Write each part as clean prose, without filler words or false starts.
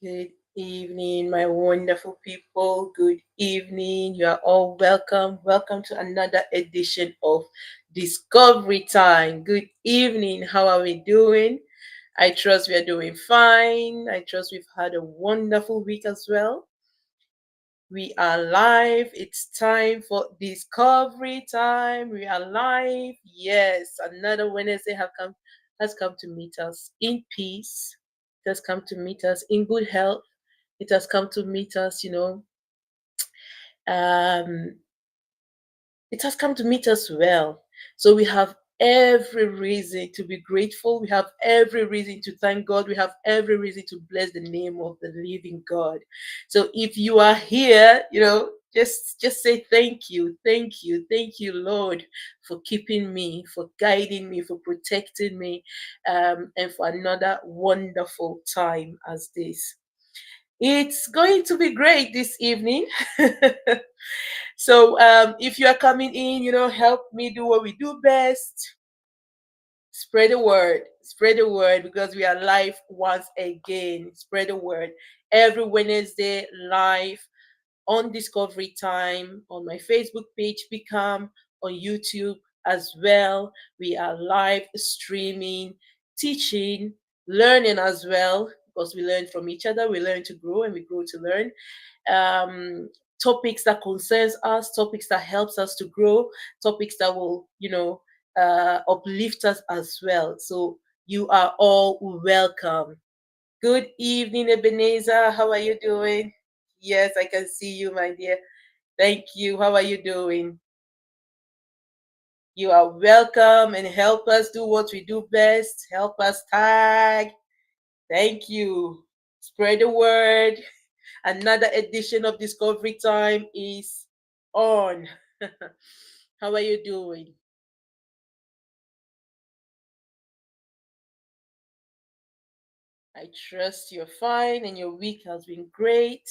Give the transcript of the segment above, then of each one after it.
Good evening, my wonderful people. Good evening. You are all welcome. Welcome to another edition of Discovery Time. Good evening. How are we doing? I trust we are doing fine. I trust we've had a wonderful week as well. We are live. It's time for Discovery Time. We are live. Yes, another Wednesday has come to meet us in peace. It has come to meet us in good health. It has come to meet us, um, it has come to meet us well. So we have every reason to be grateful. We have every reason to thank God. We have every reason to bless the name of the living God. So if you are here, just say thank you, Lord, for keeping me, for guiding me, for protecting me, and for another wonderful time as this. It's going to be great this evening. So if you are coming in, help me do what we do best. Spread the word. Spread the word because we are live once again. Spread the word. Every Wednesday live on Discovery Time on my Facebook page, Become, on YouTube as well. We are live streaming, teaching, learning as well because we learn from each other. We learn to grow and we grow to learn. Um, Topics that concerns us, topics that helps us to grow, topics that will, uplift us as well. So you are all welcome. Good evening, Ebenezer. How are you doing? Yes, I can see you, my dear. Thank you. How are you doing? You are welcome and help us do what we do best. Help us tag. Thank you. Spread the word. Another edition of Discovery Time is on. How are you doing? I trust you're fine and your week has been great.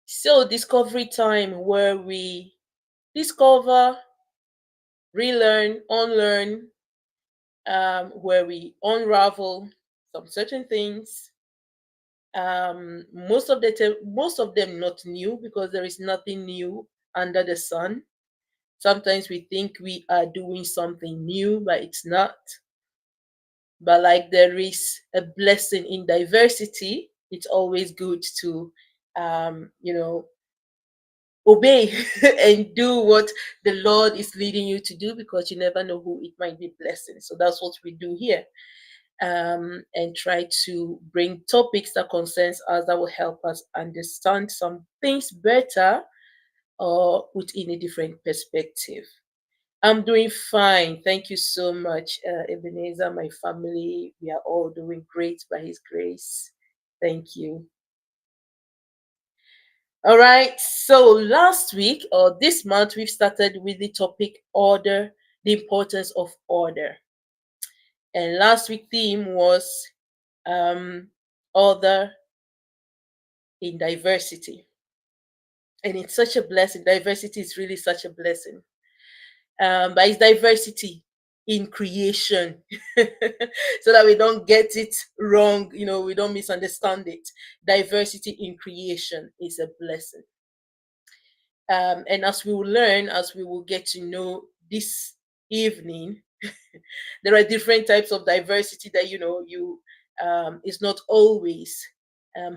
So, Discovery Time, where we discover, relearn, unlearn, where we unravel some certain things. Most of them not new because there is nothing new under the sun. Sometimes we think we are doing something new, but it's not. But like there is a blessing in diversity, it's always good to, um, you know, obey and do what the Lord is leading you to do because you never know who it might be blessing. So that's what we do here. And try to bring topics that concerns us that will help us understand some things better or within a different perspective. I'm doing fine. Thank you so much, Ebenezer, my family. We are all doing great by His grace. Thank you. All right. So last week or this month, we've started with the topic order, the importance of order. And last week theme was um, order in diversity. And it's such a blessing. Diversity is really such a blessing. But it's diversity in creation so that we don't get it wrong, we don't misunderstand it. Diversity in creation is a blessing. And as we will learn, as we will get to know this evening, there are different types of diversity that you is not always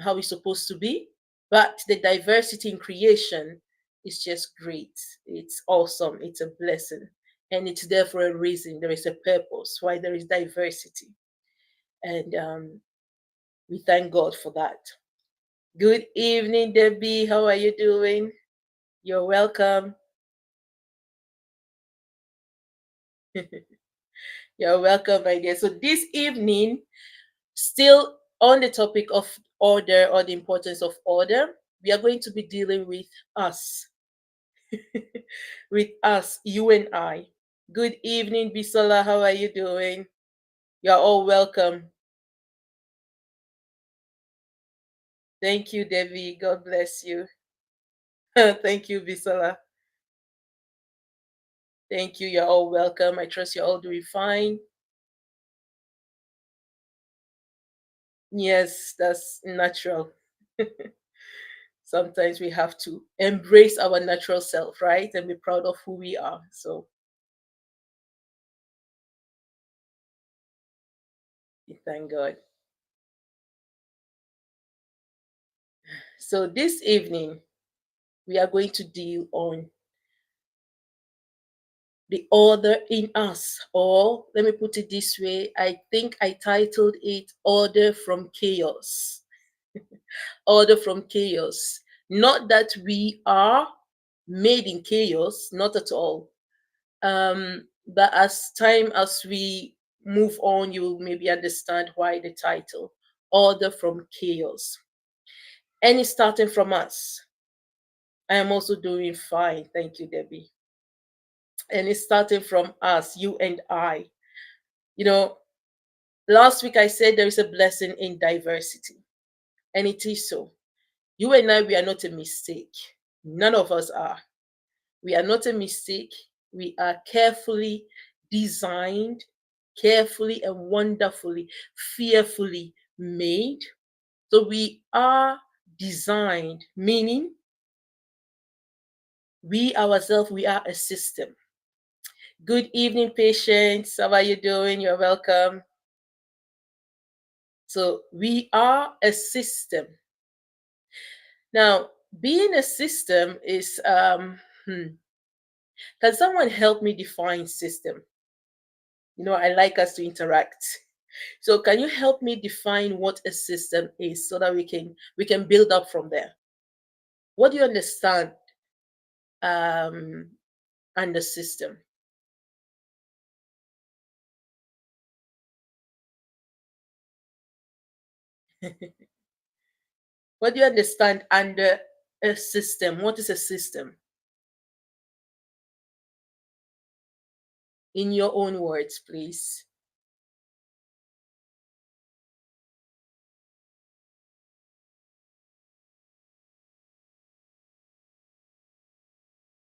how it's supposed to be, but the diversity in creation is just great. It's awesome. It's a blessing, and it's there for a reason. There is a purpose why there is diversity, and we thank God for that. Good evening, Debbie. How are you doing? You're welcome. You're welcome, my dear. So this evening, still on the topic of order or the importance of order, we are going to be dealing with us, with us, you and I. Good evening, Bisola. How are you doing? You're all welcome. Thank you, Devi. God bless you. Thank you, Bisola. Thank you. You're all welcome. I trust you're all doing fine. Yes, that's natural. Sometimes we have to embrace our natural self, right? And be proud of who we are. So we thank God. So this evening, we are going to deal on the order in us. Or let me put it this way, I think I titled it Order from Chaos. Order from chaos. Not that we are made in chaos, not at all. But as we move on, you will maybe understand why the title Order from Chaos. And it's starting from us. I am also doing fine. Thank you, Debbie. And it's starting from us, you and I. You know, last week I said there is a blessing in diversity, and it is so. You and I, we are not a mistake. None of us are. We are not a mistake. We are carefully designed, carefully and wonderfully, fearfully made. So we are designed, meaning we ourselves, we are a system. Good evening, patients. How are you doing? You're welcome. So we are a system. Now, being a system is, can someone help me define system? I like us to interact. So can you help me define what a system is so that we can build up from there? What do you understand um under system? What do you understand under a system? What is a system? In your own words, please.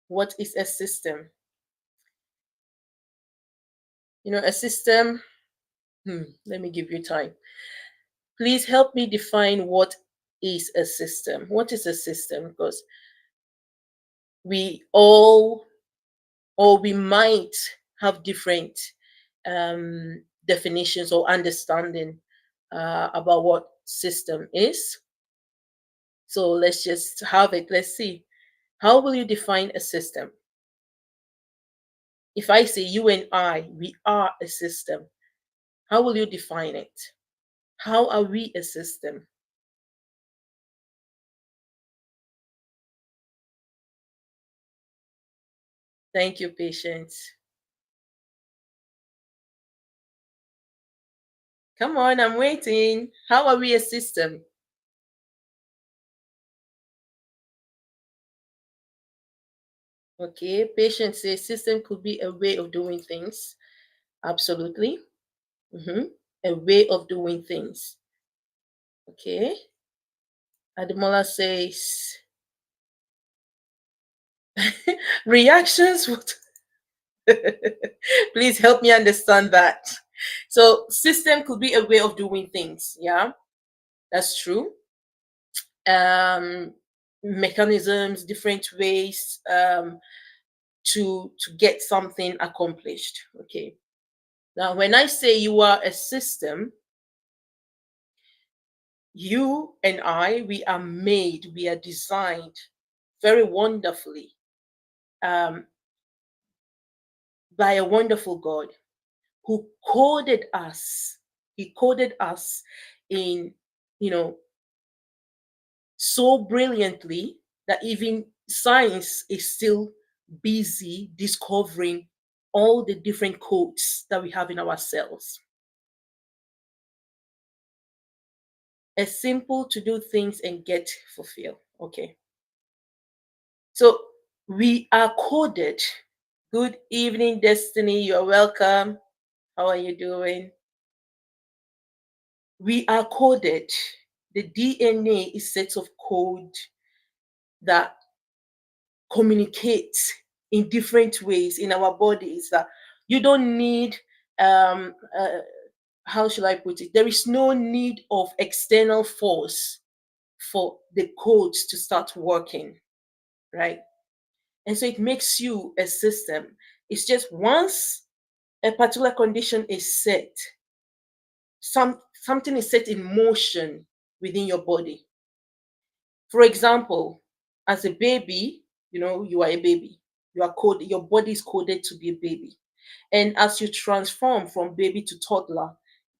What is a system? A system, let me give you time. Please help me define what is a system. What is a system? Because we all, or we might have different definitions or understanding about what system is. So let's just have it. Let's see. How will you define a system? If I say you and I, we are a system, how will you define it? How are we a system? Thank you, patience. Come on, I'm waiting. How are we a system? Okay, patience says system could be a way of doing things. Absolutely. A way of doing things. Okay. Ademola says reactions. Please help me understand that. So, system could be a way of doing things. Yeah, that's true. Um, Mechanisms, different ways to get something accomplished. Okay. Now, when I say you are a system, you and I, we are made, we are designed very wonderfully um, by a wonderful God who coded us. He coded us in, you know, so brilliantly that even science is still busy discovering all the different codes that we have in our cells. It's simple to do things and get fulfilled. Okay. So we are coded. Good evening, Destiny. You're welcome. How are you doing? We are coded. The DNA is sets of code that communicate in different ways in our bodies that you don't need um, uh, how should I put it? There is no need of external force for the codes to start working, right? And so it makes you a system. It's just once a particular condition is set, something is set in motion within your body. For example, as a baby, you are a baby. You are coded, your body is coded to be a baby. And as you transform from baby to toddler,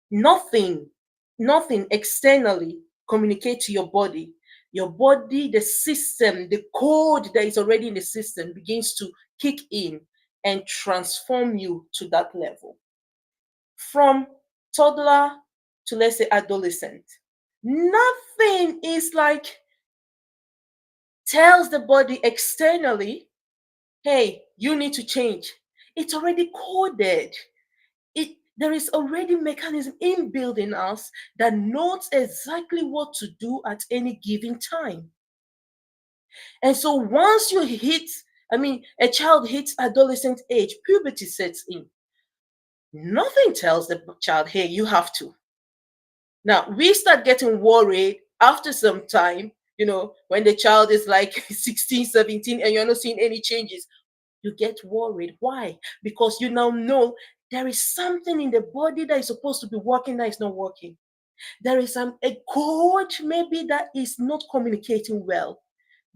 nothing, nothing externally communicate to your body. Your body, the system, the code that is already in the system begins to kick in and transform you to that level. From toddler to, let's say, adolescent, nothing is like tells the body externally, hey, you need to change. It's already coded. There is already mechanism inbuilt in us that knows exactly what to do at any given time. And so once you hit, a child hits adolescent age, puberty sets in. Nothing tells the child, hey, you have to. Now, we start getting worried after some time, when the child is like 16, 17, and you're not seeing any changes. You get worried. Why? Because you now know there is something in the body that is supposed to be working that is not working. There is a code maybe that is not communicating well.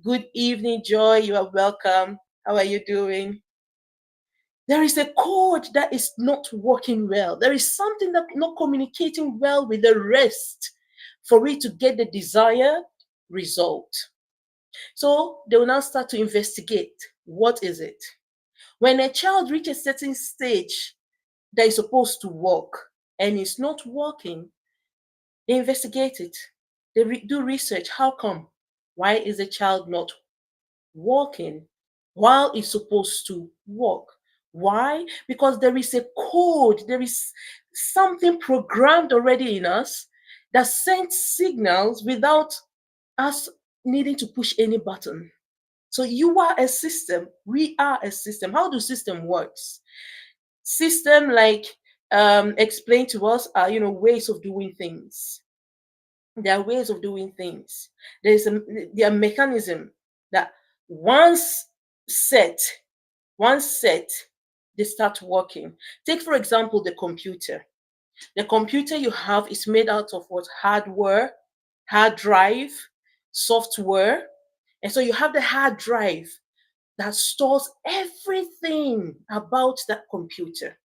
Good evening, Joy. You are welcome. How are you doing? There is a code that is not working well. There is something that not communicating well with the rest for it to get the desired result. So they will now start to investigate. What is it? When a child reaches a certain stage that is supposed to work and it's not working, they investigate it. They do research. How come? Why is the child not working while it's supposed to work? Why? Because there is a code, there is something programmed already in us that sends signals without us needing to push any button. So you are a system. We are a system. How do system works? System, like explained to us, are ways of doing things. There are ways of doing things. There are mechanism that once set, once set, they start working. Take for example the computer. The computer you have is made out of what? Hardware, hard drive, software. And so you have the hard drive that stores everything about that computer.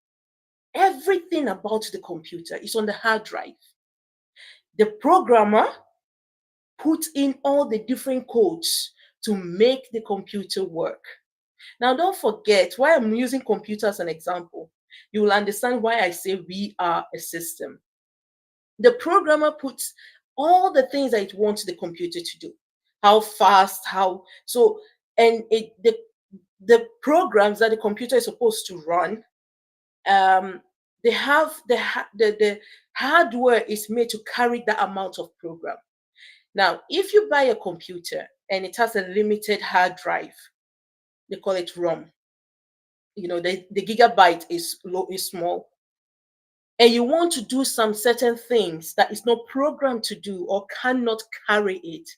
Everything about the computer is on the hard drive. The programmer puts in all the different codes to make the computer work. Now, don't forget why I'm using computer as an example. You will understand why I say we are a system. The programmer puts all the things that it wants the computer to do. How fast, how so, and the programs that the computer is supposed to run, they have the hardware is made to carry that amount of program. Now, if you buy a computer and it has a limited hard drive, they call it ROM. The gigabyte is low, is small, and you want to do some certain things that is not programmed to do or cannot carry it,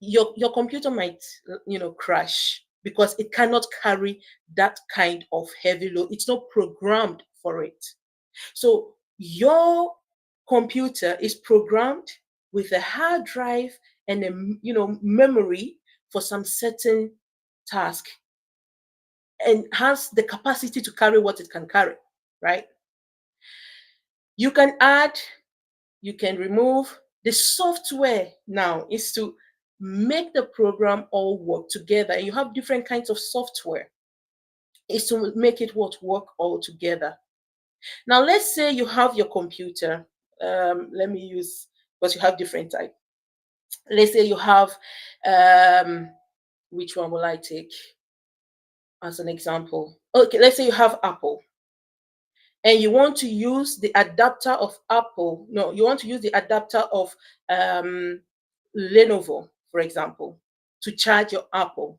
your computer might crash because it cannot carry that kind of heavy load. It's not programmed for it. So your computer is programmed with a hard drive and a memory for some certain task, and has the capacity to carry what it can carry, right? You can add, you can remove. The software now is to make the program all work together. And you have different kinds of software. Is to make it work all together. Now, let's say you have your computer. Let me use, because you have different type. Let's say you have, which one will I take as an example? Okay, let's say you have Apple, and you want to use the adapter of Apple. No, you want to use the adapter of Lenovo, for example, to charge your Apple.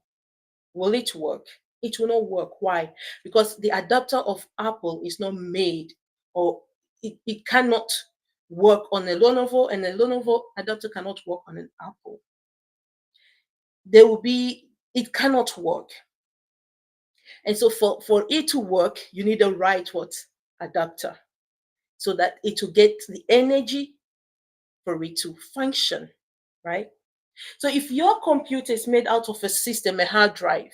Will it work? It will not work. Why? Because the adapter of Apple is not made, or it cannot work on a Lenovo, and a Lenovo adapter cannot work on an Apple. There will be, it cannot work. And so for it to work, you need the right what adapter, so that it will get the energy for it to function, right? So if your computer is made out of a system, a hard drive,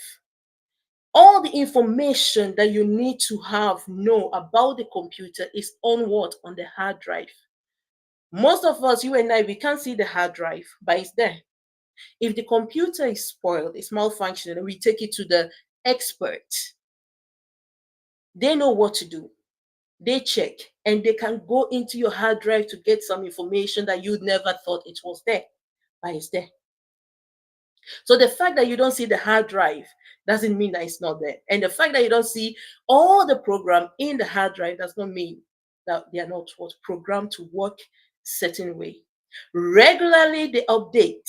all the information that you need to have know about the computer is on what? On the hard drive. Most of us, you and I, we can't see the hard drive, but it's there. If the computer is spoiled, it's malfunctioning, and we take it to the expert, they know what to do. They check, and they can go into your hard drive to get some information that you never thought it was there, but it's there. So the fact that you don't see the hard drive doesn't mean that it's not there. And the fact that you don't see all the program in the hard drive does not mean that they are not what programmed to work certain way. Regularly they update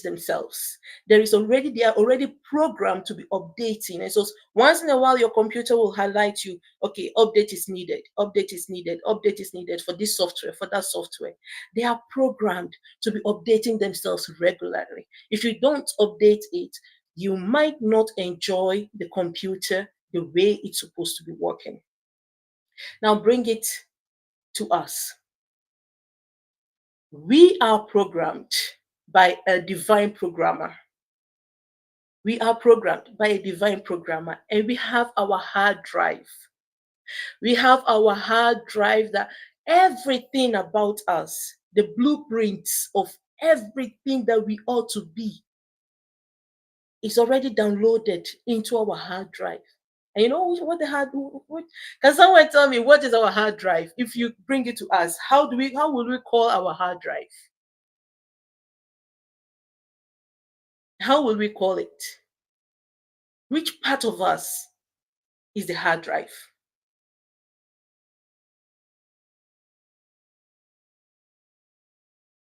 themselves. They are already programmed to be updating. And so once in a while your computer will highlight you, okay, update is needed, update is needed, update is needed for this software, for that software. They are programmed to be updating themselves regularly. If you don't update it, you might not enjoy the computer the way it's supposed to be working. Now bring it to us. We are programmed by a divine programmer. We are programmed by a divine programmer, and we have our hard drive. We have our hard drive that everything about us, the blueprints of everything that we ought to be, is already downloaded into our hard drive. And you know what the hard? Can someone tell me what is our hard drive? If you bring it to us, how will we call our hard drive? How will we call it? Which part of us is the hard drive?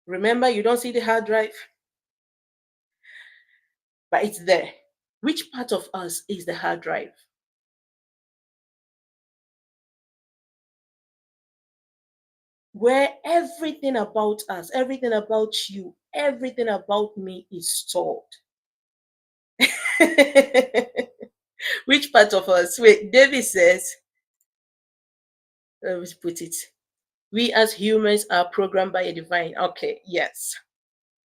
Remember, you don't see the hard drive, but it's there. Which part of us is the hard drive? Where everything about us, everything about you, everything about me is stored. Which part of us? Wait, David says, let me put it. We as humans are programmed by a divine. Okay, yes.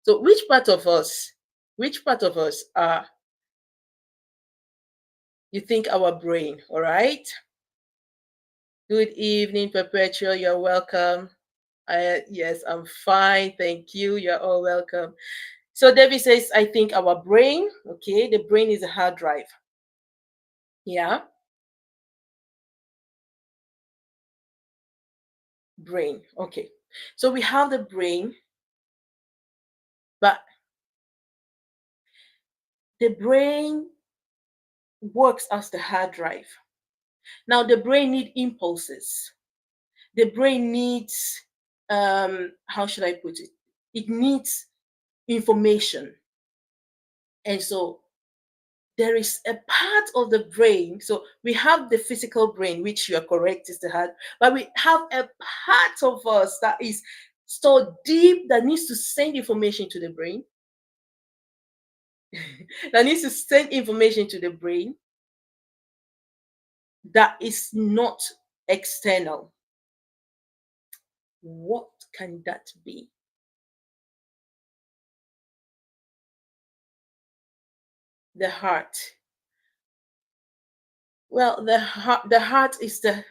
So which part of us? Which part of us are, you think, our brain? All right. Good evening, Perpetual. You're welcome. Yes, I'm fine. Thank you. You're all welcome. So Debbie says, I think our brain, okay, the brain is a hard drive. Yeah, brain. Okay. So we have the brain, but the brain works as the hard drive. Now the brain needs impulses. The brain needs, how should I put it? It needs information. And so there is a part of the brain. So we have the physical brain, which you are correct is the heart, but we have a part of us that is stored deep that needs to send information to the brain, that needs to send information to the brain that is not external. What can that be? The heart. Well, the heart is the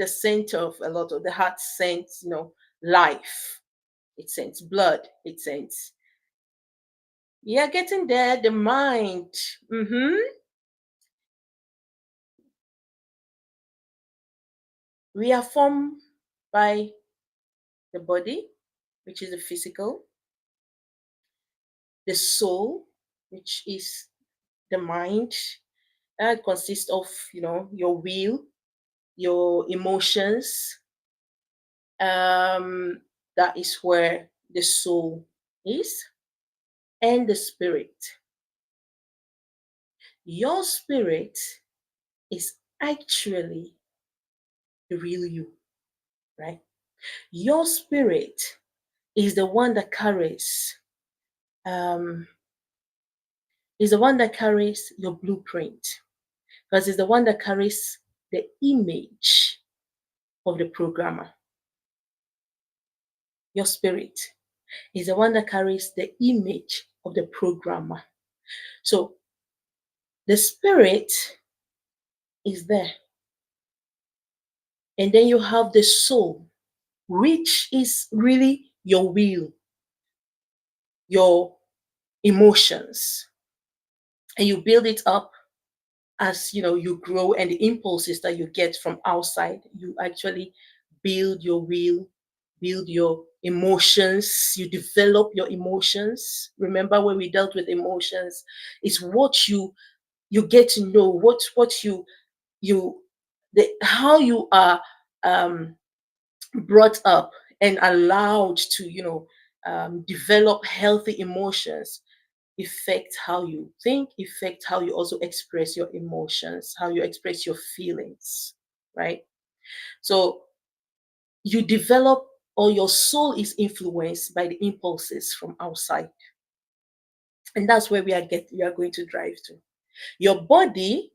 center of a lot of the heart sends, life. It sends blood. It sends, yeah, getting there. The mind. We are formed by the body, which is the physical, the soul, which is the mind. That consists of, your will, your emotions. That is where the soul is, and the spirit. Your spirit is actually the real you. right? Your spirit is the one that carries um, your blueprint, because it's the one that carries the image of the programmer. Your spirit is the one that carries the image of the programmer. So the spirit is there. And then you have the soul, which is really your will, your emotions. And you build it up as you grow, and the impulses that you get from outside, you actually build your will, build your emotions, you develop your emotions. Remember, when we dealt with emotions, it's what you get to know, what you how you are um brought up and allowed to develop healthy emotions, affect how you think, affect how you also express your emotions, how you express your feelings, right? So you develop, or your soul is influenced by the impulses from outside. And that's where we are going to drive to. Your body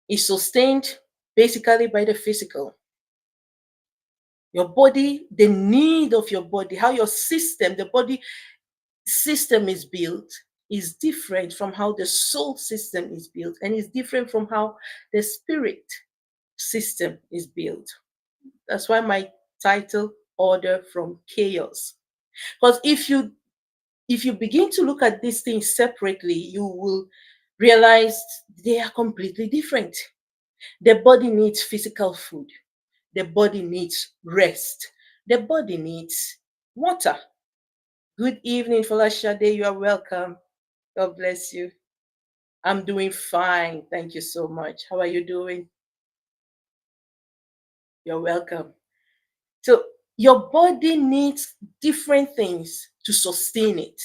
is sustained basically by the physical. Your body, the need of your body, how your system, the body system is built, is different from how the soul system is built, and is different from how the spirit system is built. That's why my title, Order from Chaos. Because if you begin to look at these things separately, you will realize they are completely different. The body needs physical food. The body needs rest. The body needs water. Good evening, Falashade. You are welcome. God bless you. I'm doing fine. Thank you so much. How are you doing? You're welcome. So, your body needs different things to sustain it.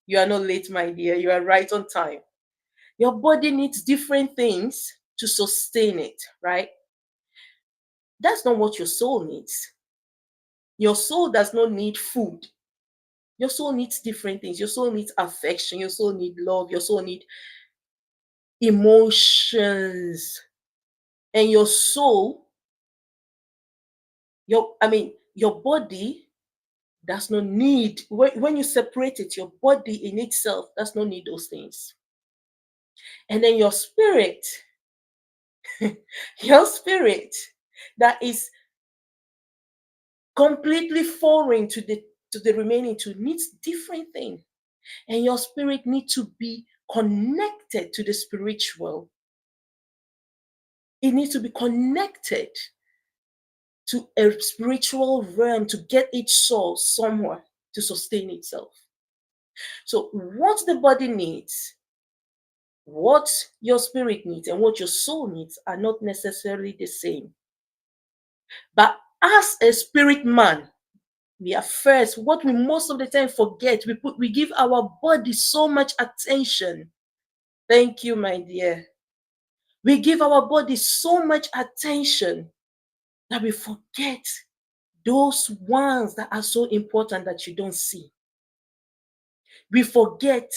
You are not late, my dear. You are right on time. Your body needs different things to sustain it, right? That's not what your soul needs. Your soul does not need food. Your soul needs different things. Your soul needs affection. Your soul needs love. Your soul needs emotions. And your soul, your body does not need, when you separate it, your body in itself does not need those things. And then your spirit, your spirit that is completely foreign to the remaining two, needs different things. And your spirit needs to be connected to the spiritual. It needs to be connected to a spiritual realm to get its soul somewhere to sustain itself. So what the body needs, what your spirit needs, and what your soul needs are not necessarily the same. But as a spirit man, we are first, what we most of the time forget, we give our body so much attention. Thank you, my dear. We give our body so much attention that we forget those ones that are so important that you don't see. We forget,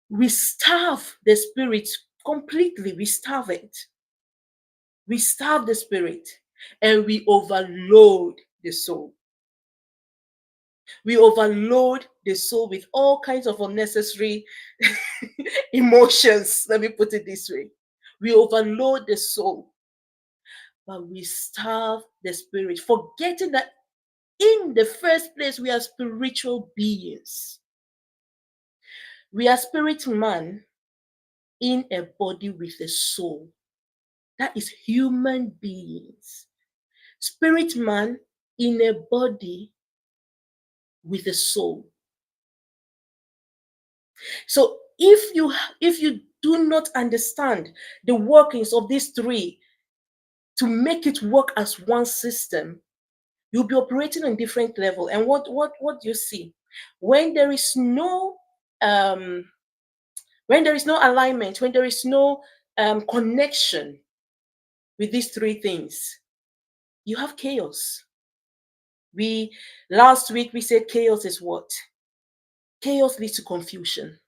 we starve the spirit completely, we starve it. We starve the spirit, and we overload the soul. We overload the soul with all kinds of unnecessary emotions. Let me put it this way. We overload the soul, but we starve the spirit, forgetting that in the first place, we are spiritual beings. We are spirit man in a body with a soul. That is human beings. Spirit man in a body with a soul. So if you do not understand the workings of these three to make it work as one system, you'll be operating on different level. And what you see when there is no um alignment, when there is no connection with these three things, you have chaos. We last week we said chaos is what? Chaos leads to confusion.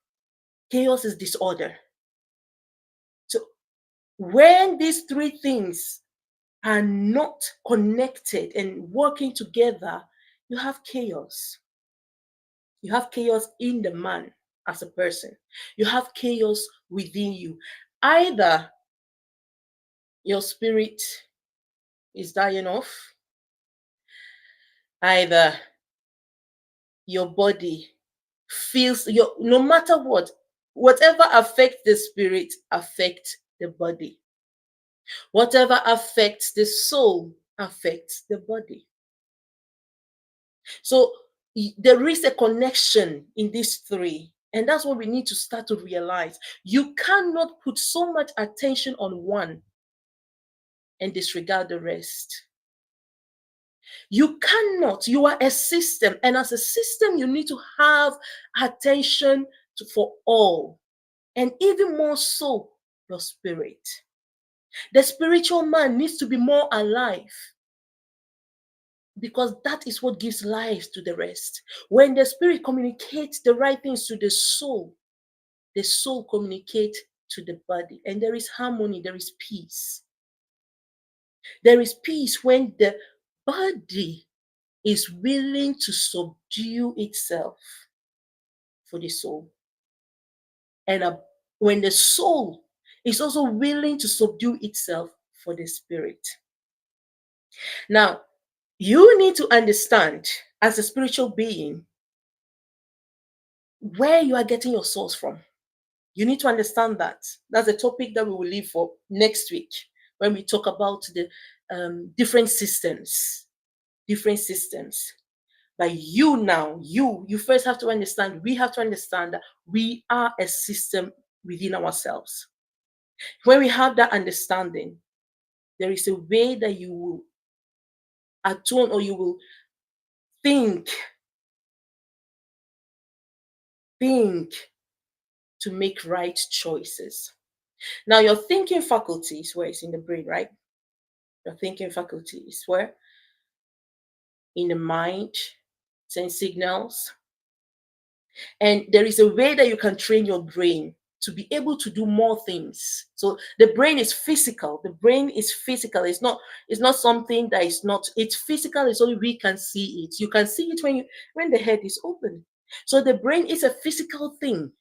Chaos is disorder. So when these three things are not connected and working together, you have chaos. You have chaos in the man as a person. You have chaos within you. Either your spirit is dying off, either your body feels your no matter what, whatever affects the spirit affects the body. Whatever affects the soul affects the body. So there is a connection in these three. And that's what we need to start to realize. You cannot put so much attention on one and disregard the rest. You cannot. You are a system. And as a system, you need to have attention for all. And even more so, your spirit. The spiritual man needs to be more alive, because that is what gives life to the rest. When the spirit communicates the right things to the soul communicates to the body, and there is harmony, there is peace. There is peace when the body is willing to subdue itself for the soul. And when the soul is also willing to subdue itself for the spirit. Now, you need to understand as a spiritual being where you are getting your source from. You need to understand that. That's a topic that we will leave for next week when we talk about the different systems. Different systems. But you now, you first have to understand, we have to understand that we are a system within ourselves. When we have that understanding, there is a way that you will attune, or you will think to make right choices. Now, your thinking faculty is where it's in the brain, right? Your thinking faculty is where? In the mind, send signals. And there is a way that you can train your brain to be able to do more things. So the brain is physical. The brain is physical. It's not something that is not, it's physical, it's only we can see it. You can see it when the head is open. So the brain is a physical thing.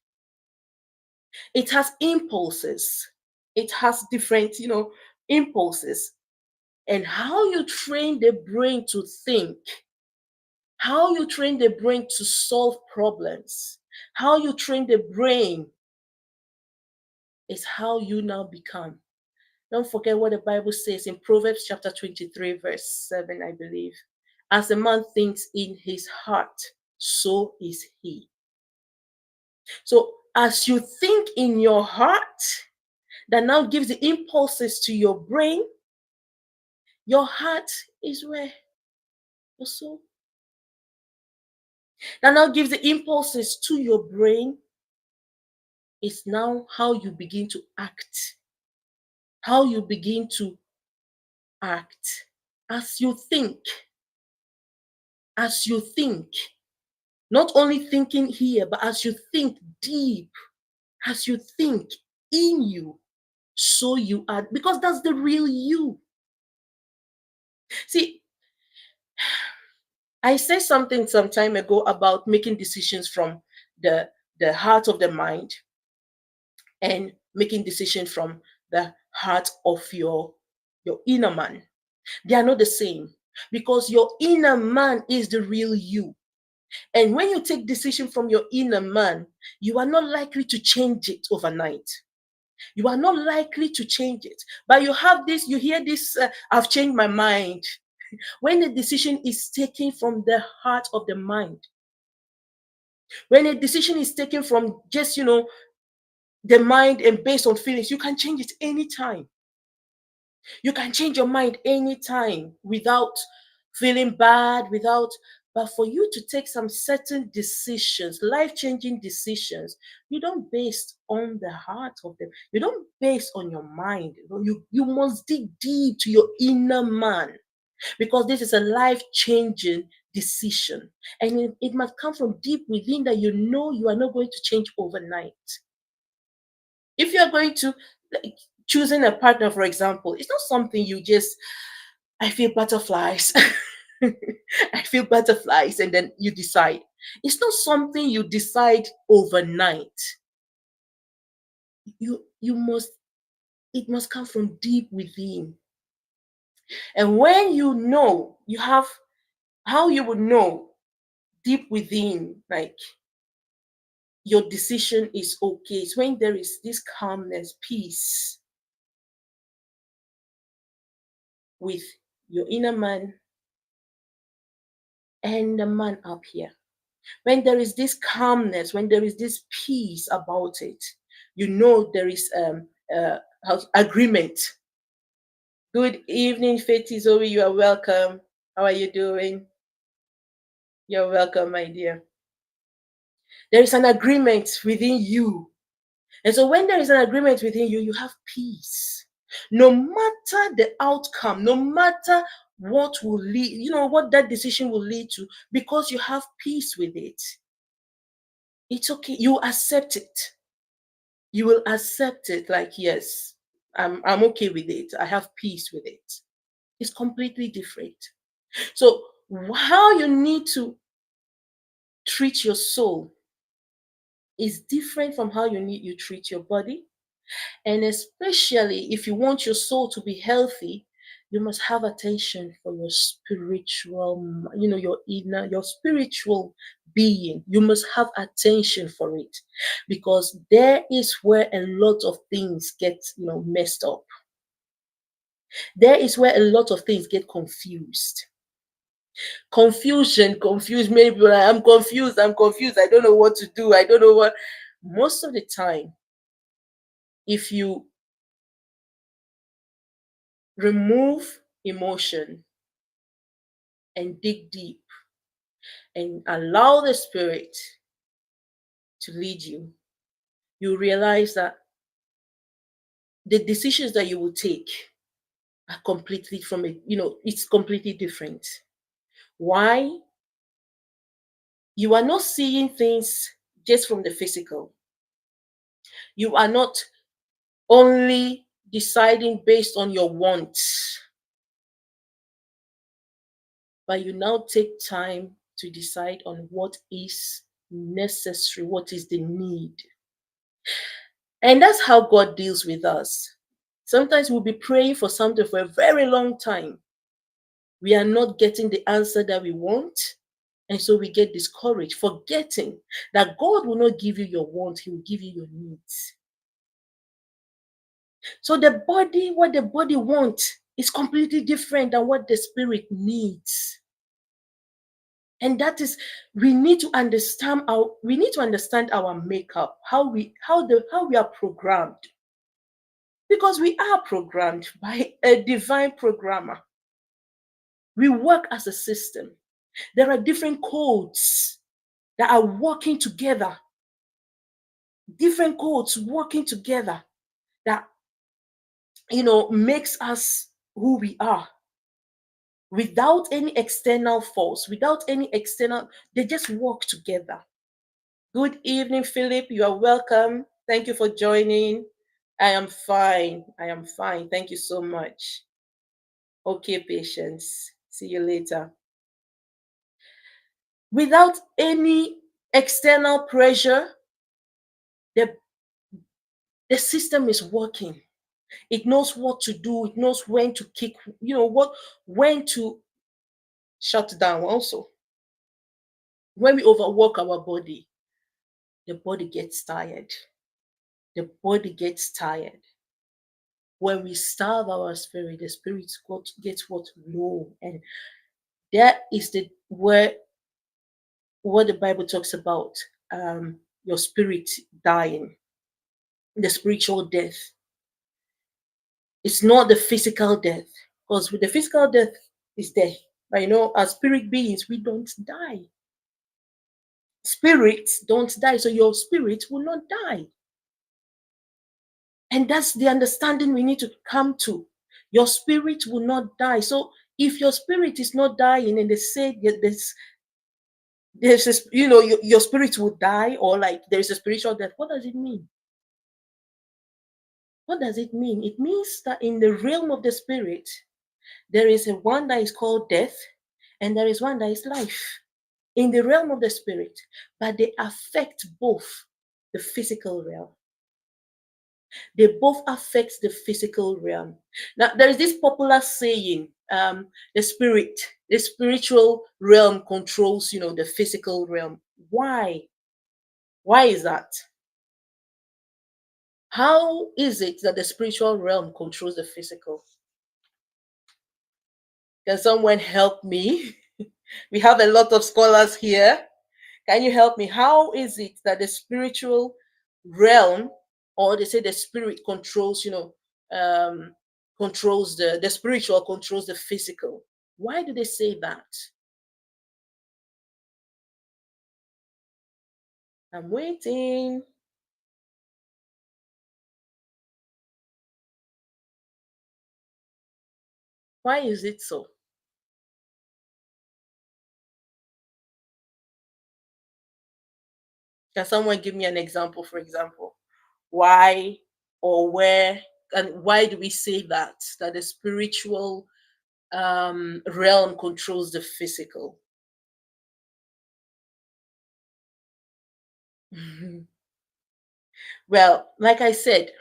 It has impulses. It has different, impulses. And how you train the brain to think, how you train the brain to solve problems, how you train the brain is how you now become. Don't forget what the Bible says in Proverbs chapter 23, verse 7, I believe. As a man thinks in his heart, so is he. So as you think in your heart, that now gives the impulses to your brain. Your heart is where your soul. That now gives the impulses to your brain. It's now how you begin to act. How you begin to act. As you think. As you think. Not only thinking here, but as you think deep. As you think in you, so you are. Because that's the real you. See, I said something some time ago about making decisions from the heart of the mind and making decisions from the heart of your inner man. They are not the same, because your inner man is the real you. And when you take decision from your inner man, you are not likely to change it overnight. You are not likely to change it. But you hear this, I've changed my mind. When the decision is taken from the heart of the mind, when a decision is taken from just, the mind and based on feelings, you can change it anytime. You can change your mind anytime without feeling bad, but for you to take some certain decisions, life-changing decisions, you don't base on the heart of them. You don't base on your mind. You must dig deep to your inner man. because this is a life-changing decision. And it must come from deep within, that you know you are not going to change overnight. If you are going to, like, choosing a partner, for example, it's not something you just, I feel butterflies. I feel butterflies, and then you decide. It's not something you decide overnight. You must, it must come from deep within. And when you know, you have, how you would know deep within, like, your decision is okay. It's when there is this calmness, peace with your inner man and the man up here. When there is this calmness, when there is this peace about it, you know there is agreement. Good evening, Feti Zoe. You are welcome. How are you doing? You're welcome, my dear. There is an agreement within you. And so when there is an agreement within you, you have peace. No matter the outcome, no matter what will lead, what that decision will lead to, because you have peace with it, it's okay. You accept it. You will accept it, like, yes, I'm okay with it. I have peace with it. It's completely different. So how you need to treat your soul is different from how you treat your body. And especially if you want your soul to be healthy, you must have attention for your spiritual, your inner, your spiritual being. You must have attention for it, because there is where a lot of things get, messed up. There is where a lot of things get confused. Confused. Many people are, I'm confused. I don't know what to do. I don't know what. Most of the time, if you remove emotion and dig deep and allow the spirit to lead you, you realize that the decisions that you will take are completely from it, it's completely different. Why? You are not seeing things just from the physical. You are not only deciding based on your wants, but you now take time to decide on what is necessary, what is the need. And that's how God deals with us. Sometimes we'll be praying for something for a very long time. We are not getting the answer that we want. And so we get discouraged, forgetting that God will not give you your want, He will give you your needs. So what the body wants is completely different than what the spirit needs. And that is, we need to understand our makeup, how we are programmed. Because we are programmed by a divine programmer. We work as a system. There are different codes that are working together. Different codes working together that, makes us who we are. Without any external force, they just work together. Good evening, Philip. You are welcome. Thank you for joining. I am fine. Thank you so much. Okay, patience. See you later. Without any external pressure, the system is working. It knows what to do. It knows when to kick, when to shut down also. When we overwork our body, the body gets tired. The body gets tired. When we starve our spirit, the spirit gets what? Low. And that is what the Bible talks about, your spirit dying, the spiritual death. It's not the physical death, because with the physical death is death. But as spirit beings, we don't die. Spirits don't die, so your spirit will not die. And that's the understanding we need to come to. Your spirit will not die. So If your spirit is not dying and they say that there's this, your spirit will die, or like there's a spiritual death, what does it mean? What does it mean? It means that in the realm of the spirit, there is a one that is called death, and there is one that is life in the realm of the spirit, but they affect both the physical realm. They both affect the physical realm. Now, there is this popular saying, the spiritual realm controls, the physical realm. Why? Why is that? How is it that the spiritual realm controls the physical? Can someone help me? We have a lot of scholars here. Can you help me? How is it that the spiritual realm, or they say the spirit controls, controls the spiritual controls the physical? Why do they say that? I'm waiting. Why is it so? Can someone give me an example, for example? Why or where, and why do we say that the spiritual realm controls the physical? Well, like I said,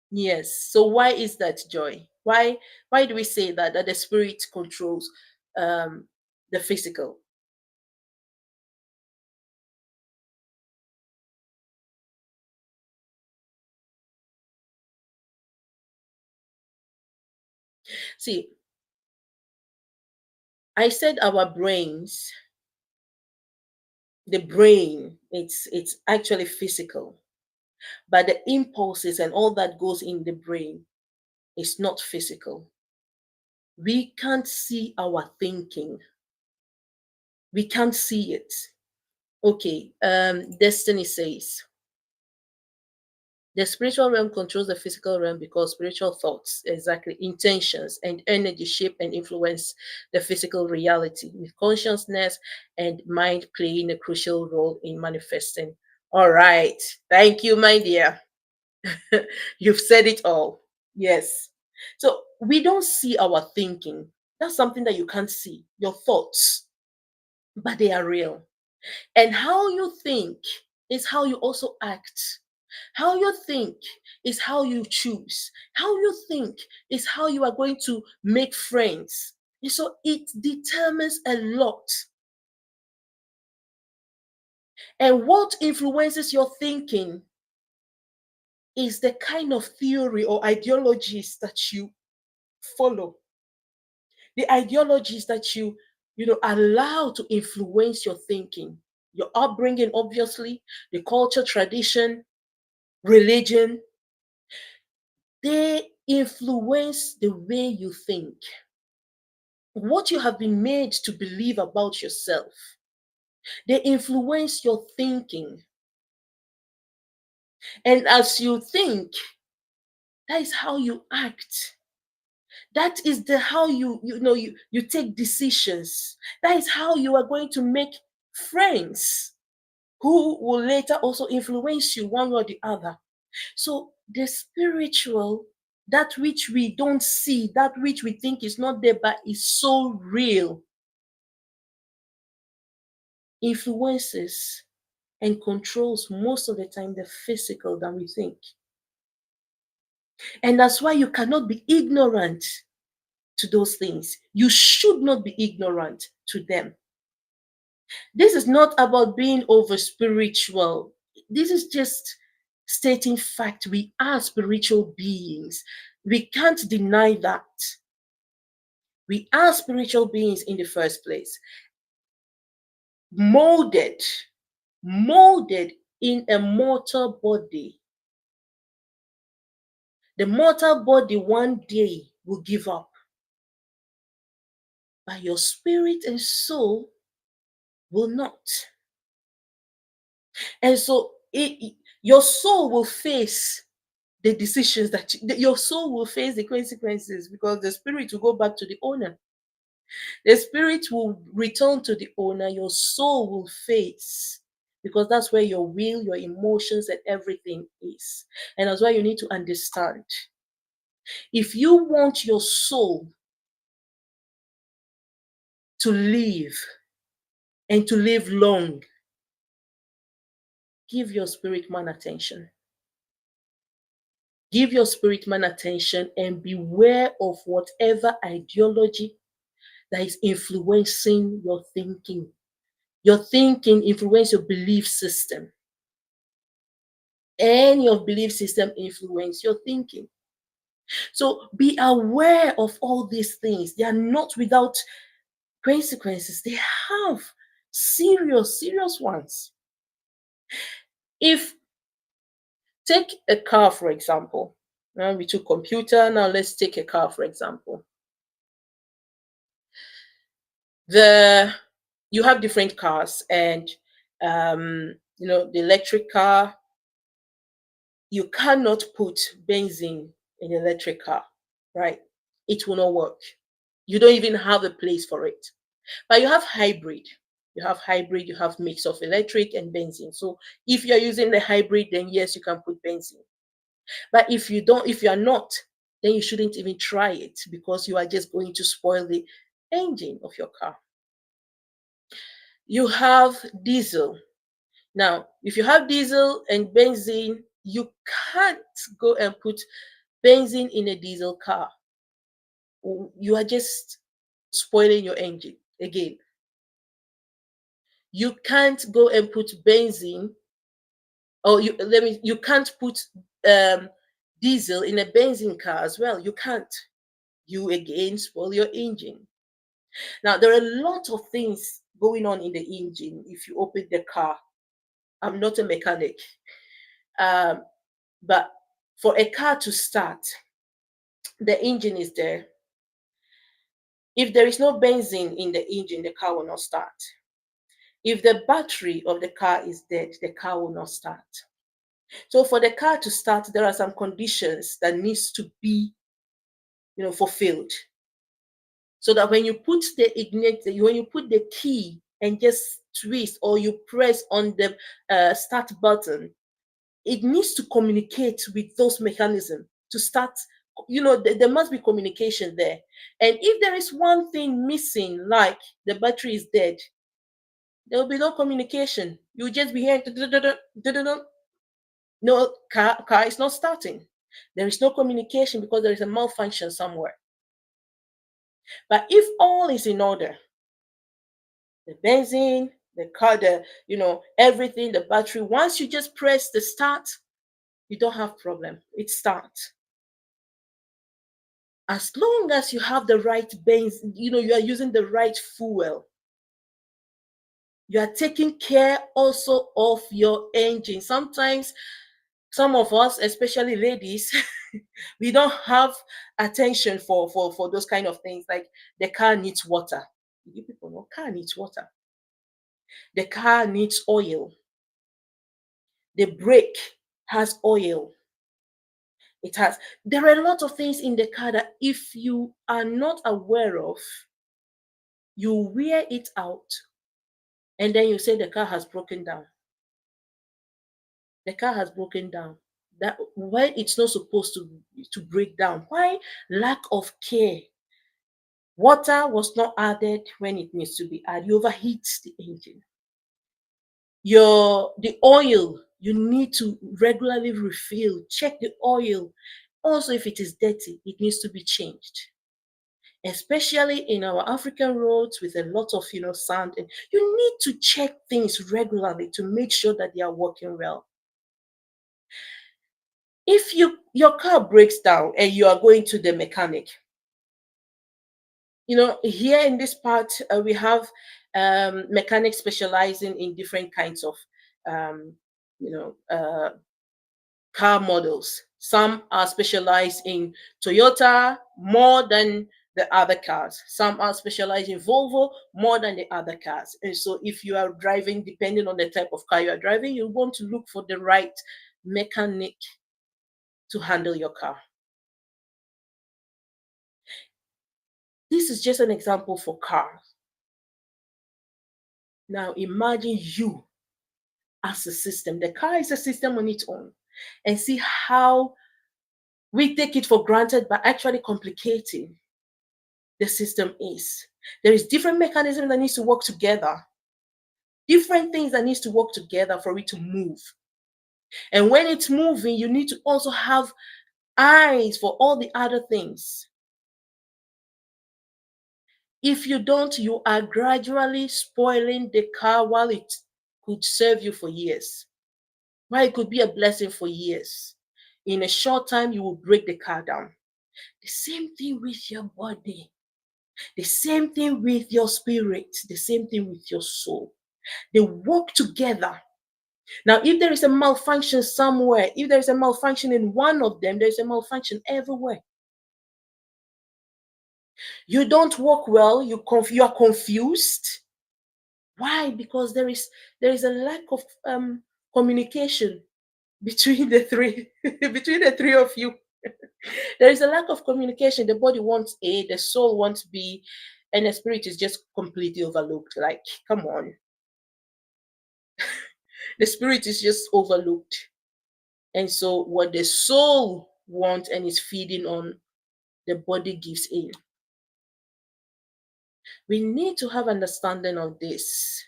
yes. So why is that, Joy? Why do we say that the spirit controls um the physical? See, I said our brains, the brain, it's actually physical, but the impulses and all that goes in the brain is not physical. We can't see our thinking. We can't see it. Okay, Destiny says the spiritual realm controls the physical realm because spiritual thoughts, exactly, intentions, and energy shape and influence the physical reality, with consciousness and mind playing a crucial role in manifesting. All right. Thank you, my dear. You've said it all. Yes. So we don't see our thinking. That's something that you can't see, your thoughts, but they are real. And how you think is how you also act. How you think is how you choose. How you think is how you are going to make friends. And so it determines a lot. And what influences your thinking is the kind of theory or ideologies that you follow. The ideologies that you allow to influence your thinking. Your upbringing, obviously, the culture, tradition, religion, they influence the way you think, what you have been made to believe about yourself. They influence your thinking. And as you think, that is how you act. That is the how you take decisions. That is how you are going to make friends who will later also influence you one or the other. So the spiritual, that which we don't see, that which we think is not there, but is so real, influences and controls most of the time the physical than we think. And that's why you cannot be ignorant to those things. You should not be ignorant to them. This is not about being over spiritual. This is just stating fact. We are spiritual beings. We can't deny that. We are spiritual beings in the first place, molded, molded in a mortal body. The mortal body one day will give up, but your spirit and soul will not. And so your soul will face the decisions that your soul will face the consequences, because the spirit will go back to the owner. The spirit will return to the owner, your soul will face, because that's where your will, your emotions, and everything is. And that's why you need to understand, if you want your soul to live and to live long, give your spirit man attention. Give your spirit man attention and beware of whatever ideology that is influencing your thinking. Your thinking influence your belief system, and your belief system influence your thinking. So be aware of all these things. They are not without consequences. They have serious ones. If take a car, for example. Now we took computer, now let's take a car, for example. The You have different cars, and the electric car, you cannot put benzene in an electric car, right? It will not work. You don't even have a place for it. But you have hybrid. You have mix of electric and benzene. So if you're using the hybrid, then yes, you can put benzene. But if you don't, if you are not, then you shouldn't even try it, because you are just going to spoil the engine of your car. You have diesel. Now, if you have diesel and benzene, you can't go and put benzene in a diesel car. You are just spoiling your engine again. You can't go and put benzene, or you can't put um, diesel in a benzene car as well. You can't. You again spoil your engine. Now, there are a lot of things going on in the engine if you open the car. I'm not a mechanic, um, but for a car to start, the engine is there. If there is no benzene in the engine, the car will not start. If the battery of the car is dead, the car will not start. So for the car to start, there are some conditions that needs to be, fulfilled. So that when you put when you put the key and just twist, or you press on the start button, it needs to communicate with those mechanisms to start. There must be communication there. And if there is one thing missing, like the battery is dead, there will be no communication. You'll just be hearing no, car is not starting. There is no communication because there is a malfunction somewhere. But if all is in order, the benzene, the car, everything, the battery, once you just press the start, you don't have problem. It starts. As long as you have the right benzene, you are using the right fuel. You are taking care also of your engine. Sometimes some of us, especially ladies, we don't have attention for those kind of things. Like the car needs water. You people know car needs water. The car needs oil. The brake has oil. There are a lot of things in the car that if you are not aware of, you wear it out, and then you say the car has broken down. The car has broken down. That why it's not supposed to break down. Why? Lack of care. Water was not added when it needs to be added. You overheat the engine. The oil, you need to regularly refill. Check the oil. Also, if it is dirty, it needs to be changed. Especially in our African roads with a lot of sand, and you need to check things regularly to make sure that they are working well. If your car breaks down and you are going to the mechanic, here in this part, we have mechanics specializing in different kinds of um, you know car models. Some are specialized in Toyota more than the other cars. Some are specialized in Volvo more than the other cars. And so if you are driving, depending on the type of car you are driving, you want to look for the right mechanic to handle your car. This is just an example for cars. Now imagine you as a system. The car is a system on its own. And see how we take it for granted by actually complicating the system is. There is different mechanisms that needs to work together. Different things that needs to work together for it to move. And when it's moving, you need to also have eyes for all the other things. If you don't, you are gradually spoiling the car while it could serve you for years. While it could be a blessing for years. In a short time, you will break the car down. The same thing with your body. The same thing with your spirit. The same thing with your soul. They work together. Now, if there is a malfunction somewhere, if there is a malfunction in one of them, there is a malfunction everywhere. You don't work well, you are confused. Why? Because there is a lack of communication between the three between the three of you. There is a lack of communication. The body wants A, the soul wants B, and the spirit is just completely overlooked. Like, come on. The spirit is just overlooked. And so what the soul wants and is feeding on, the body gives in. We need to have understanding of this.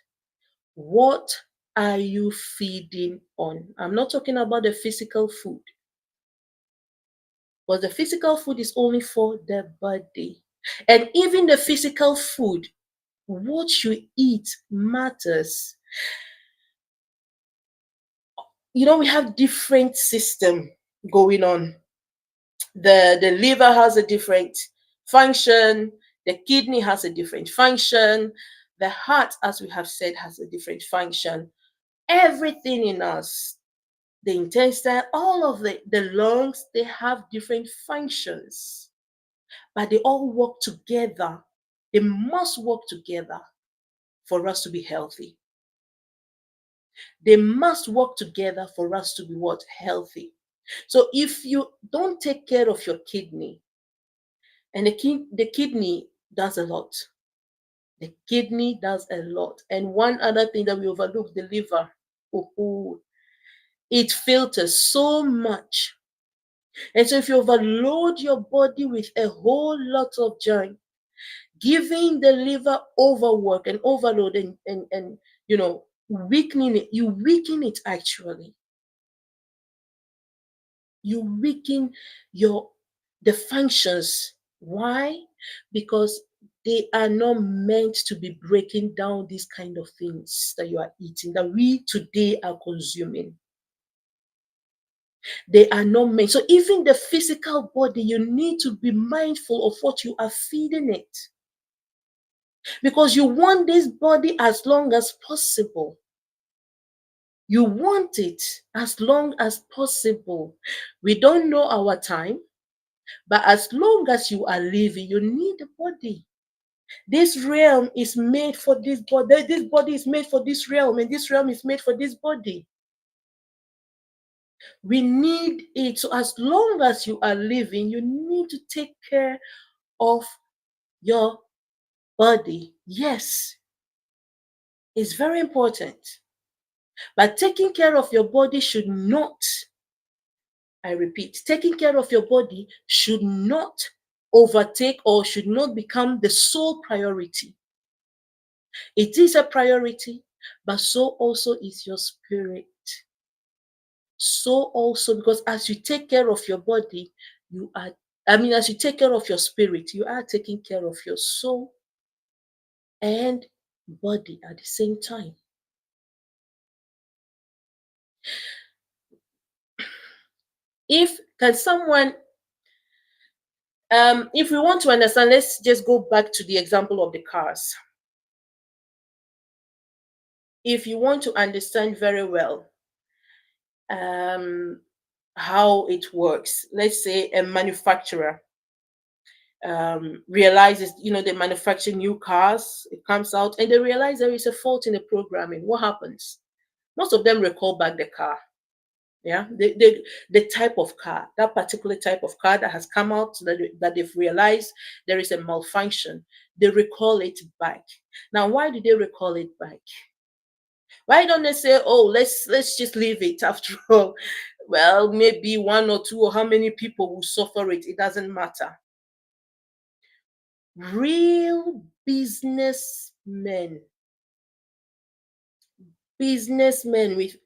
What are you feeding on? I'm not talking about the physical food. But the physical food is only for the body. And even the physical food, what you eat matters. You know, we have different system going on. The liver has a different function. The kidney has a different function. The heart, as we have said, has a different function. Everything in us, the intestine, all of the lungs, they have different functions. But they all work together. They must work together for us to be healthy. They must work together for us to be what? Healthy. So if you don't take care of your kidney, and the kidney does a lot. The kidney does a lot. And one other thing that we overlook, the liver. It filters so much. And so if you overload your body with a whole lot of junk, giving the liver overwork and overload and weakening it, you weaken it actually. You weaken the functions. Why? Because they are not meant to be breaking down these kind of things that you are eating, that we today are consuming. They are not meant. So even the physical body, you need to be mindful of what you are feeding it. Because you want this body as long as possible. You want it as long as possible. We don't know our time, but as long as you are living, you need a body. This realm is made for this body. This body is made for this realm, and this realm is made for this body. We need it. So as long as you are living, you need to take care of your body. Yes, it's very important. But taking care of your body should not, I repeat, taking care of your body should not overtake or should not become the sole priority. It is a priority, but so also is your spirit. So also, because as you take care of your body, as you take care of your spirit, you are taking care of your soul and body at the same time. If we want to understand, let's just go back to the example of the cars. If you want to understand very well how it works, let's say a manufacturer realizes, they manufacture new cars, it comes out, and they realize there is a fault in the programming. What happens? Most of them recall back the car. Yeah, the type of car, that particular type of car that has come out, that they've realized there is a malfunction, they recall it back. Now, why do they recall it back? Why don't they say, "Oh, let's just leave it"? After all, well, maybe one or two, or how many people will suffer it? It doesn't matter. Real businessmen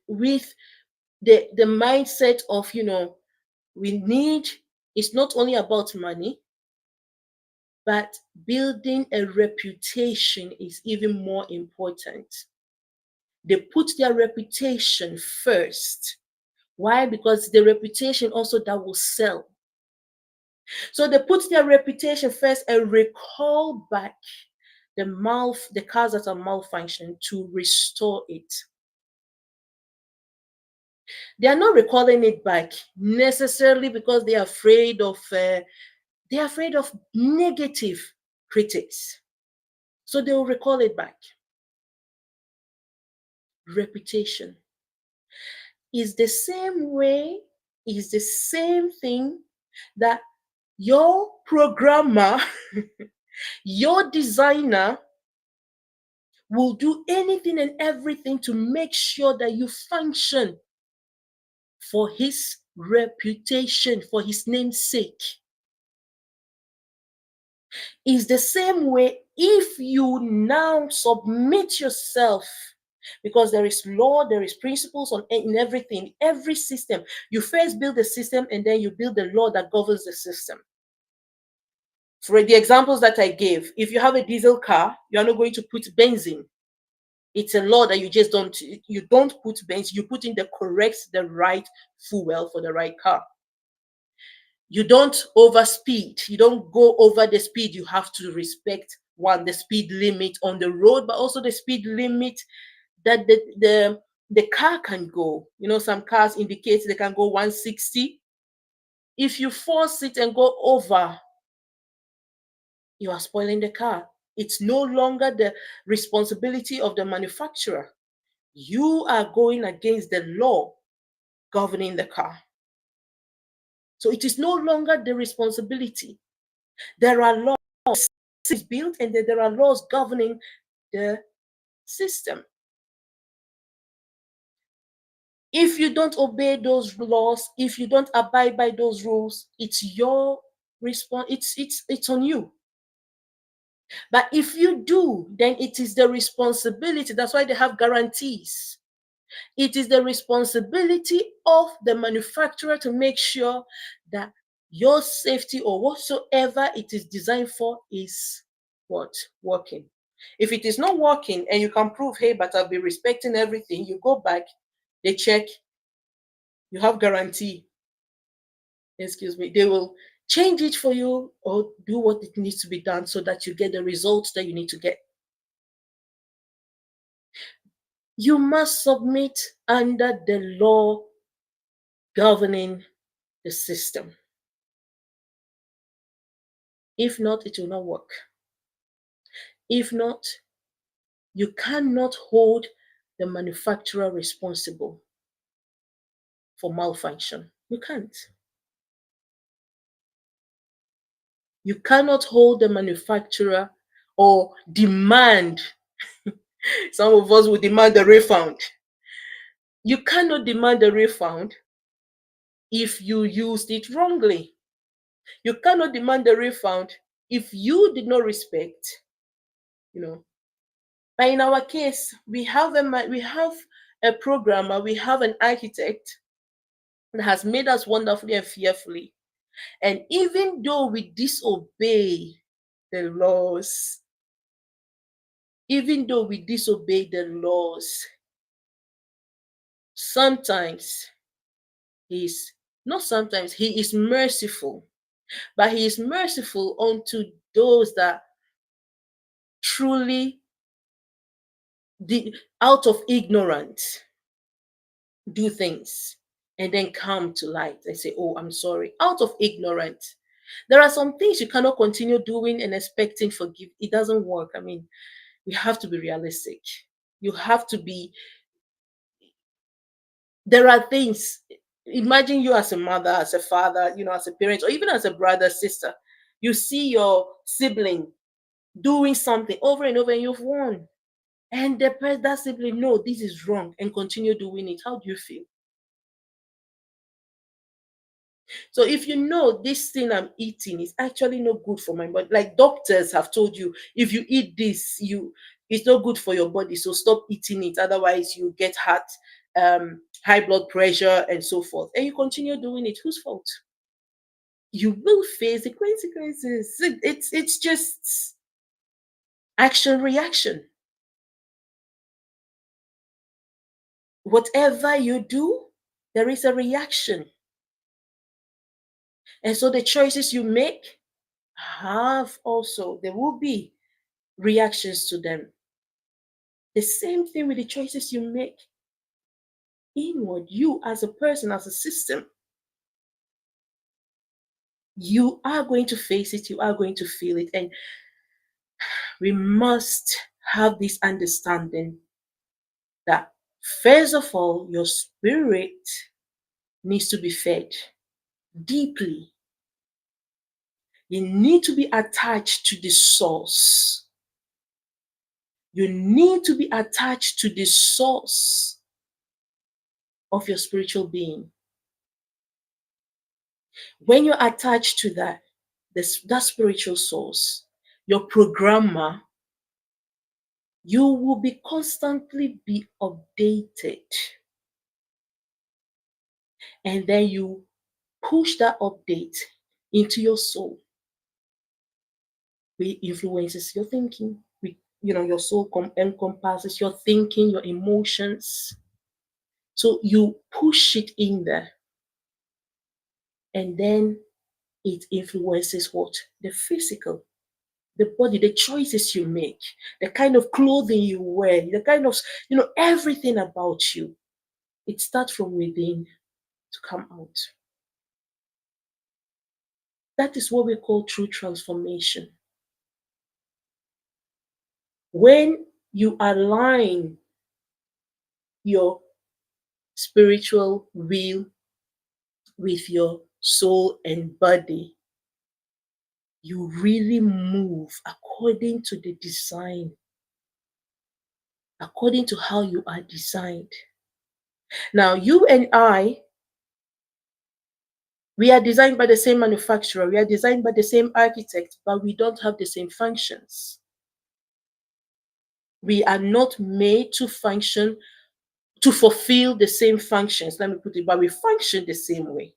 with the mindset of, we need, it's not only about money, but building a reputation is even more important. They put their reputation first. Why? Because the reputation also that will sell. So they put their reputation first and recall back the cars that are malfunctioning to restore it. They are not recalling it back necessarily because they're afraid of negative critics. So they will recall it back. Reputation is the same way, is the same thing that your programmer, your designer will do anything and everything to make sure that you function for his reputation, for his name's sake. Is the same way if you now submit yourself, because there is law, there is principles in everything, every system. You first build the system and then you build the law that governs the system. For the examples that I gave, if you have a diesel car, you are not going to put benzene. It's a law that you don't put benzene, you put in the right fuel for the right car. You don't overspeed. You don't go over the speed. You have to respect, one, the speed limit on the road, but also the speed limit that the car can go. Some cars indicate they can go 160. If you force it and go over, you are spoiling the car. It's no longer the responsibility of the manufacturer. You are going against the law governing the car. So it is no longer the responsibility. There are laws built, and then there are laws governing the system. If you don't obey those laws, if you don't abide by those rules, it's your response. It's on you. But if you do, then it is the responsibility. That's why they have guarantees. It is the responsibility of the manufacturer to make sure that your safety or whatsoever it is designed for is working. If it is not working and you can prove, hey, but I'll be respecting everything, you go back, they check, you have guarantee. Excuse me, they will change it for you or do what it needs to be done so that you get the results that you need to get. You must submit under the law governing the system. If not, it will not work. If not, you cannot hold the manufacturer responsible for malfunction. You can't. You cannot hold the manufacturer or demand. Some of us will demand a refund. You cannot demand a refund if you used it wrongly. You cannot demand a refund if you did not respect, But in our case, we have a programmer, we have an architect that has made us wonderfully and fearfully. And even though we disobey the laws, sometimes he is merciful, but he is merciful unto those that truly, out of ignorance, do things and then come to light and say, oh, I'm sorry, out of ignorance. There are some things you cannot continue doing and expecting forgive. It doesn't work. I mean, we have to be realistic. You have to be. There are things. Imagine you as a mother, as a father, as a parent, or even as a brother, sister. You see your sibling doing something over and over, and you've won. And that sibling, no, this is wrong, and continue doing it. How do you feel? So if you know this thing I'm eating is actually not good for my body, like doctors have told you, if you eat this, it's not good for your body. So stop eating it. Otherwise, you get heart, high blood pressure, and so forth. And you continue doing it. Whose fault? You will face the consequences. It's just action reaction. Whatever you do, there is a reaction. And so the choices you make there will be reactions to them. The same thing with the choices you make inward, you as a person, as a system, you are going to face it, you are going to feel it. And we must have this understanding that, first of all, your spirit needs to be fed deeply. You need to be attached to the source. You need to be attached to the source of your spiritual being. When you're attached to that spiritual source, your programmer, you will be constantly be updated. And then you push that update into your soul. It influences your thinking. Your soul encompasses your thinking, your emotions. So you push it in there. And then it influences what? The physical, the body, the choices you make, the kind of clothing you wear, the kind of, everything about you. It starts from within to come out. That is what we call true transformation. When you align your spiritual will with your soul and body, you really move according to the design, according to how you are designed. Now, you and I, we are designed by the same manufacturer, we are designed by the same architect, but we don't have the same functions. We are not made to function, to fulfill the same functions, let me put it, but we function the same way.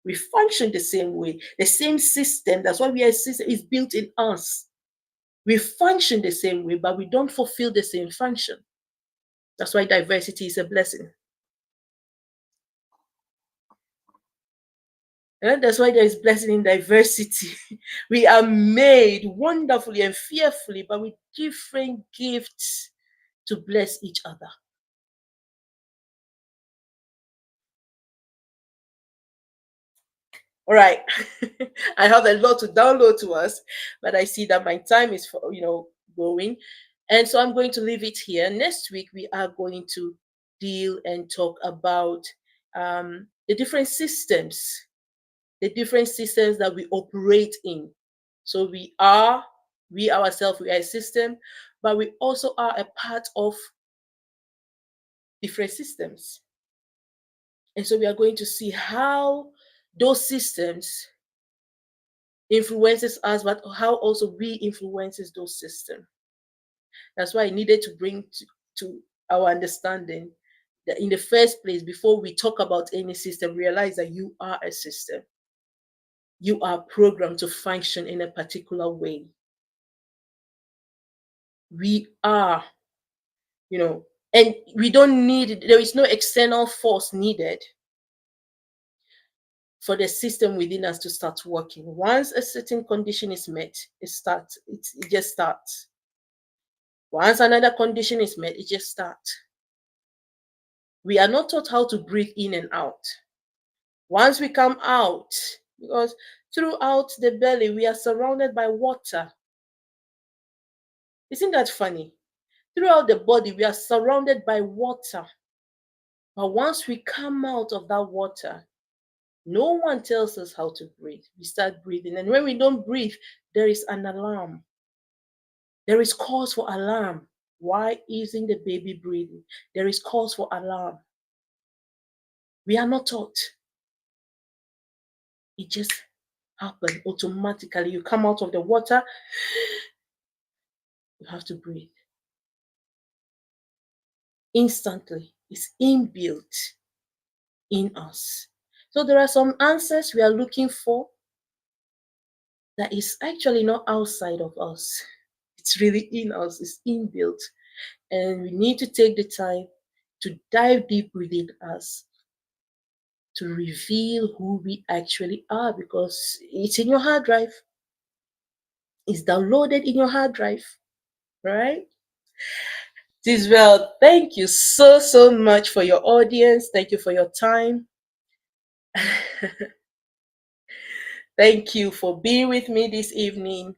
We function the same way. The same system, that's why we are a system, is built in us. We function the same way, but we don't fulfill the same function. That's why diversity is a blessing. And that's why there is blessing in diversity. We are made wonderfully and fearfully, but with different gifts to bless each other. All right. I have a lot to download to us, but I see that my time is going. And so I'm going to leave it here. Next week, we are going to deal and talk about the different systems, that we operate in. So we ourselves, we are a system, but we also are a part of different systems. And so we are going to see how those systems influences us, but how also we influences those systems. That's why I needed to bring to our understanding that in the first place, before we talk about any system, realize that you are a system. You are programmed to function in a particular way. We are, and we don't need, there is no external force needed for the system within us to start working. Once a certain condition is met, it just starts. Once another condition is met, it just starts. We are not taught how to breathe in and out. Once we come out, because throughout the belly, we are surrounded by water. Isn't that funny? Throughout the body, we are surrounded by water. But once we come out of that water, no one tells us how to breathe. We start breathing. And when we don't breathe, there is an alarm. There is cause for alarm. Why isn't the baby breathing? There is cause for alarm. We are not taught. It just happens automatically. You come out of the water, you have to breathe. Instantly. It's inbuilt in us. So there are some answers we are looking for that is actually not outside of us. It's really in us, it's inbuilt. And we need to take the time to dive deep within us to reveal who we actually are, because it's in your hard drive. It's downloaded in your hard drive, right? Tiswell, thank you so much for your audience. Thank you for your time. Thank you for being with me this evening.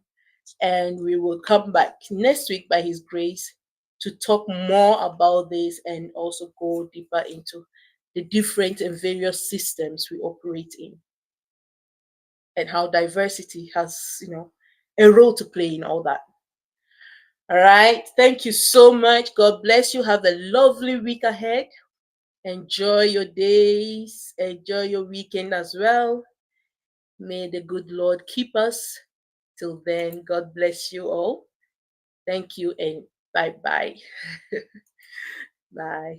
And we will come back next week by His grace to talk more about this and also go deeper into the different and various systems we operate in and how diversity has, a role to play in all that. All right. Thank you so much. God bless you. Have a lovely week ahead. Enjoy your days. Enjoy your weekend as well. May the good Lord keep us. Till then, God bless you all. Thank you and bye-bye. Bye.